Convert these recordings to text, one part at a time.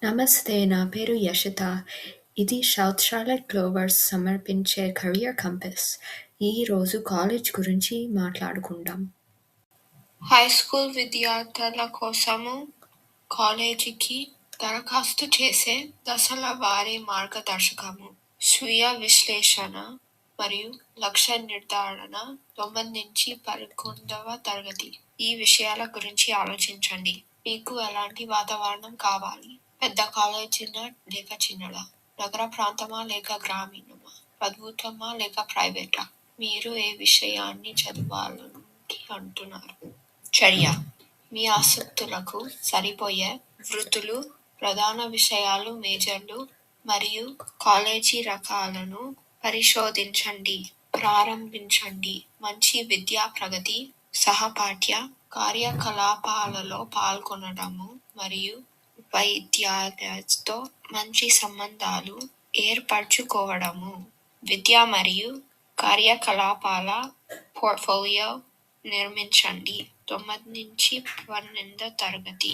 నమస్తే. నా పేరు యషిత. ఇది సౌత్ షార్లెట్ గ్లోవర్స్ సమర్పించే కెరియర్ కంపాస్. ఈరోజు కాలేజ్ గురించి మాట్లాడుకుందాం. హై స్కూల్ విద్యార్థుల కోసము కాలేజీకి దరఖాస్తు చేసే దశల వారీ మార్గదర్శకము, స్వీయ విశ్లేషణ మరియు లక్ష్య నిర్ధారణ 9 నుంచి 11వ తరగతి. ఈ విషయాల గురించి ఆలోచించండి. మీకు ఎలాంటి వాతావరణం కావాలి? పెద్ద కాలేజీనా లేక చిన్నదా? నగర ప్రాంతమా లేక గ్రామీణమా? ప్రభుత్వమా లేక ప్రైవేటా? మీరు ఏ విషయాన్ని చదవాలని అంటున్నారు? చర్య: మీ ఆసక్తులకు సరిపోయే వృత్తులు, ప్రధాన విషయాలు, మేజర్లు మరియు కాలేజీ రకాలను పరిశోధించండి. ప్రారంభించండి. మంచి విద్యా ప్రగతి, సహపాఠ్య కార్యకలాపాలలో పాల్గొనడము మరియు ఉపాధ్యాయులతో మంచి సంబంధాలు ఏర్పరచుకోవడము. విద్య మరియు కార్యకలాపాల పోర్ట్ఫోలియో నిర్మించండి. 9 నుంచి 12వ తరగతి.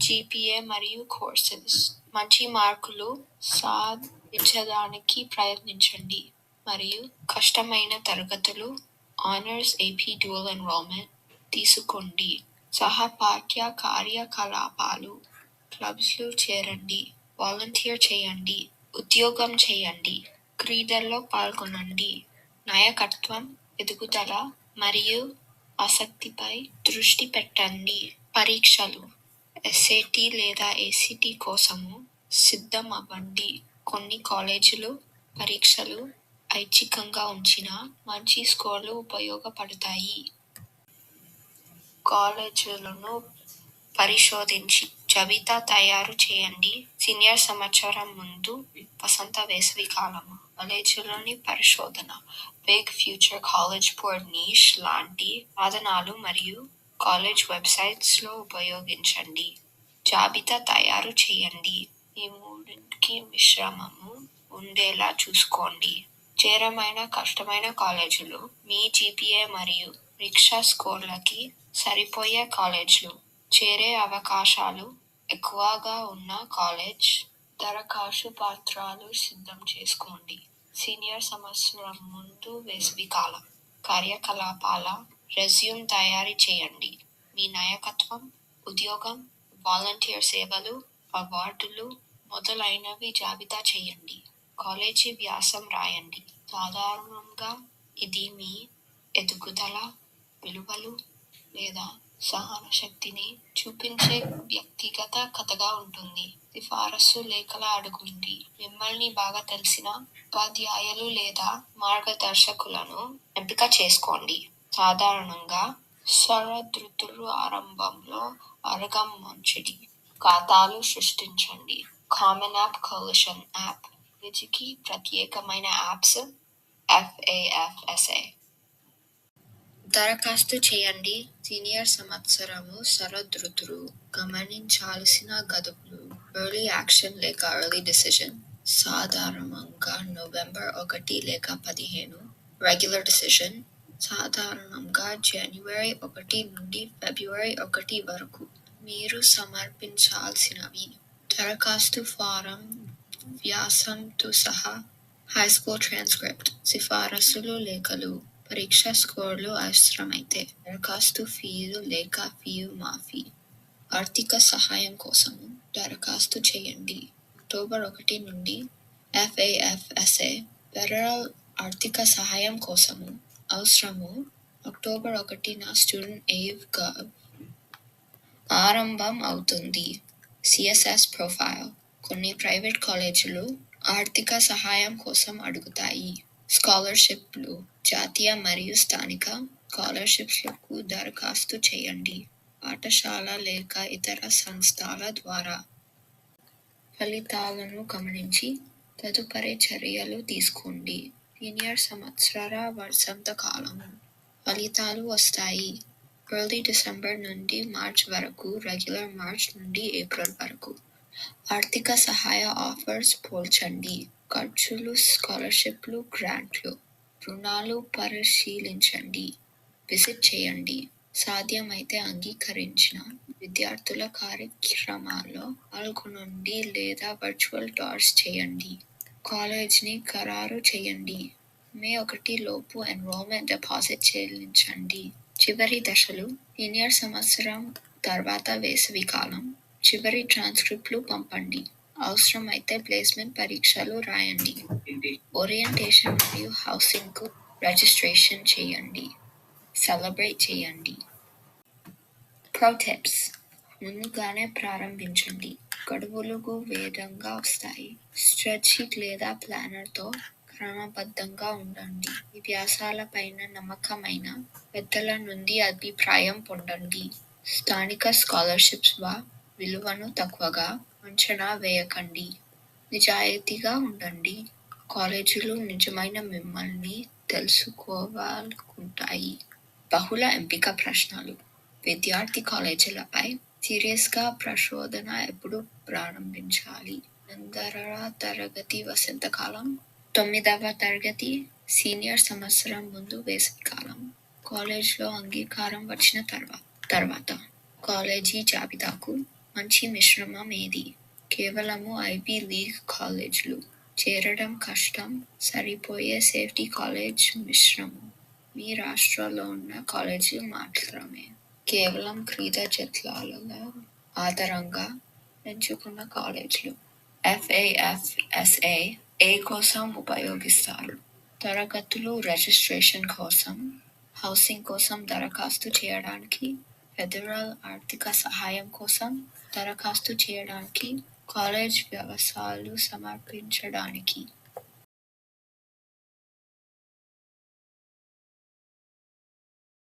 జీపీఏ మరియు కోర్సెస్. మంచి మార్కులు సాధించడానికి ప్రయత్నించండి మరియు కష్టమైన తరగతులు ఆనర్స్, AP డ్యూయల్ ఎన్రోల్మెంట్ తీసుకోండి. సహపాఠ్య కార్యకలాపాలు, క్లబ్స్లో చేరండి, వాలంటీర్ చేయండి, ఉద్యోగం చేయండి, క్రీడల్లో పాల్గొనండి. నాయకత్వం, ఎదుగుదల మరియు ఆసక్తిపై దృష్టి పెట్టండి. పరీక్షలు: SAT లేదా ACT కోసము సిద్ధం అవ్వండి. కొన్ని కాలేజీలు పరీక్షలు ఐచ్ఛికంగా ఉంచినా మంచి స్కోర్లు ఉపయోగపడతాయి. కాలేజీలను పరిశోధించి జాబితా తయారు చేయండి. సీనియర్ సంవత్సరం ముందు వసంత వేసవి కాలము. కాలేజీలోని పరిశోధన, big future college board niche లాంటి సాధనాలు మరియు కాలేజ్ వెబ్సైట్స్లో ఉపయోగించండి. జాబితా తయారు చేయండి. ఈ మూడింటికి మిశ్రమము ఉండేలా చూసుకోండి. చేరమైన కష్టమైన కాలేజీలు: మీ జీపీఏ మరియు పరీక్షా స్కోర్లకి సరిపోయే కాలేజీలు. చేరే అవకాశాలు ఎక్కువగా ఉన్న కాలేజ్. దరఖాస్తు పత్రాలు సిద్ధం చేసుకోండి. సీనియర్ సంవత్సరం ముందు వేసవికాలం. కార్యకలాపాల రెజ్యూమ్ తయారు చేయండి. మీ నాయకత్వం, ఉద్యోగం, వాలంటీర్ సేవలు, అవార్డులు మొదలైనవి జాబితా చేయండి. కాలేజీ వ్యాసం రాయండి. సాధారణంగా ఇది మీ ఎదుగుదల, విలువలు లేదా సహనశక్తిని చూపించే వ్యక్తిగత కథగా ఉంటుంది. సిఫారసు లేఖల అడగండి. మిమ్మల్ని బాగా తెలిసిన ఉపాధ్యాయులు లేదా మార్గదర్శకులను ఎంపిక చేసుకోండి. సాధారణంగా శరదృతువు ఆరంభంలో అడగడం మంచిది. ఖాతాలు సృష్టించండి. Common app కోalition app. కాలేజీకి ప్రత్యేకమైన యాప్స్. FAFSA. దరఖాస్తు చేయండి. సీనియర్ సంవత్సరము శరదృతువు. గమనించాల్సిన గడువులు: ఎర్లీ యాక్షన్ లేక ఎర్లీ డిసిజన్ సాధారణంగా నవంబర్ 1 లేక 15. రెగ్యులర్ డిసిజన్ సాధారణంగా జనవరి 1 నుండి ఫిబ్రవరి 1 వరకు. మీరు సమర్పించాల్సినవి: దరఖాస్తు ఫారం, వ్యాసంతో సహా, హైస్కూల్ ట్రాన్స్క్రిప్ట్, సిఫారసులు లేఖలు, పరీక్షా స్కోర్లు అవసరమైతే. దరఖాస్తు ఫీజు లేక ఫీజు మాఫీ. ఆర్థిక సహాయం కోసము దరఖాస్తు చేయండి. అక్టోబర్ 1 నుండి FAFSA ఫెడరల్ ఆర్థిక సహాయం కోసము అవసరము. అక్టోబర్ 1న స్టూడెంట్ ఎయిడ్ గవ్ ఆరంభం అవుతుంది. CSS profile. కొన్ని ప్రైవేట్ కాలేజీలు ఆర్థిక సహాయం కోసం అడుగుతాయి. స్కాలర్షిప్లు. జాతీయ మరియు స్థానిక స్కాలర్షిప్లకు దరఖాస్తు చేయండి. పాఠశాల లేక ఇతర సంస్థల ద్వారా. ఫలితాలను గమనించి తదుపరి చర్యలు తీసుకోండి. సీనియర్ సంవత్సర వసంతకాలము. ఫలితాలు వస్తాయి. ఎర్లీ డిసెంబర్ నుండి మార్చ్ వరకు, రెగ్యులర్ మార్చ్ నుండి ఏప్రిల్ వరకు. ఆర్థిక సహాయ ఆఫర్స్ పోల్చండి. ఖర్చులు, స్కాలర్షిప్లు, గ్రాంట్లు. రుణాలు పరిశీలించండి. విజిట్ చేయండి. సాధ్యమైతే అంగీకరించిన విద్యార్థుల కార్యక్రమాల్లో పాల్గొనండి లేదా వర్చువల్ టూర్స్ చేయండి. కాలేజ్ని ఖరారు చేయండి. మే 1 లోపు ఎన్రోల్మెంట్ డిపాజిట్ చెల్లించండి. చివరి దశలు సీనియర్ సంవత్సరం తర్వాత వేసవి కాలం. చివరి ట్రాన్స్క్రిప్ట్లు పంపండి. అవసరమైతే ప్లేస్మెంట్ పరీక్షలు రాయండి. ఓరియంటేషన్ మరియు హౌసింగ్కు రిజిస్ట్రేషన్ చేయండి. సెలబ్రేట్ చేయండి. ప్రో టిప్స్: ముందుగానే ప్రారంభించండి. గడువులు వేగంగా వస్తాయి. స్ప్రెడ్షీట్ లేదా ప్లానర్తో క్రమబద్ధంగా ఉండండి. మీ వ్యాసాలపైన నమ్మకమైన పెద్దల నుండి అభిప్రాయం పొందండి. స్థానిక స్కాలర్షిప్స్ విలువను తక్కువగా అంచనా వేయకండి. నిజాయితీగా ఉండండి. కాలేజీలు నిజమైన మిమ్మల్ని తెలుసుకోవాలనుకుంటాయి. బహుళ ఎంపిక ప్రశ్నలు: విద్యార్థి కాలేజీలపై సీరియస్గా పరిశోధన ఎప్పుడు ప్రారంభించాలి? 8వ తరగతి వసంతకాలం, 9వ తరగతి సీనియర్ సంవత్సరం ముందు వేసవికాలం, కాలేజ్లో అంగీకారం వచ్చిన తర్వాత. కాలేజీ జాబితాకు మంచి మిశ్రమం ఏది? కేవలము ఐవీ లీగ్ కాలేజీలు. చేరడం కష్టం. సరిపోయే సేఫ్టీ కాలేజ్ మిశ్రమం. మీ రాష్ట్రంలో ఉన్న కాలేజీలు మాత్రమే. కేవలం క్రీడా జట్ల ఆధారంగా ఎంచుకున్న కాలేజీలు. FAFSA ఏ కోసం ఉపయోగిస్తారు? తరగతులు రిజిస్ట్రేషన్ కోసం, హౌసింగ్ కోసం దరఖాస్తు చేయడానికి, ఫెడరల్ ఆర్థిక సహాయం కోసం దరఖాస్తు చేయడానికి, కాలేజ్ వ్యవసాయాలు సమర్పించడానికి.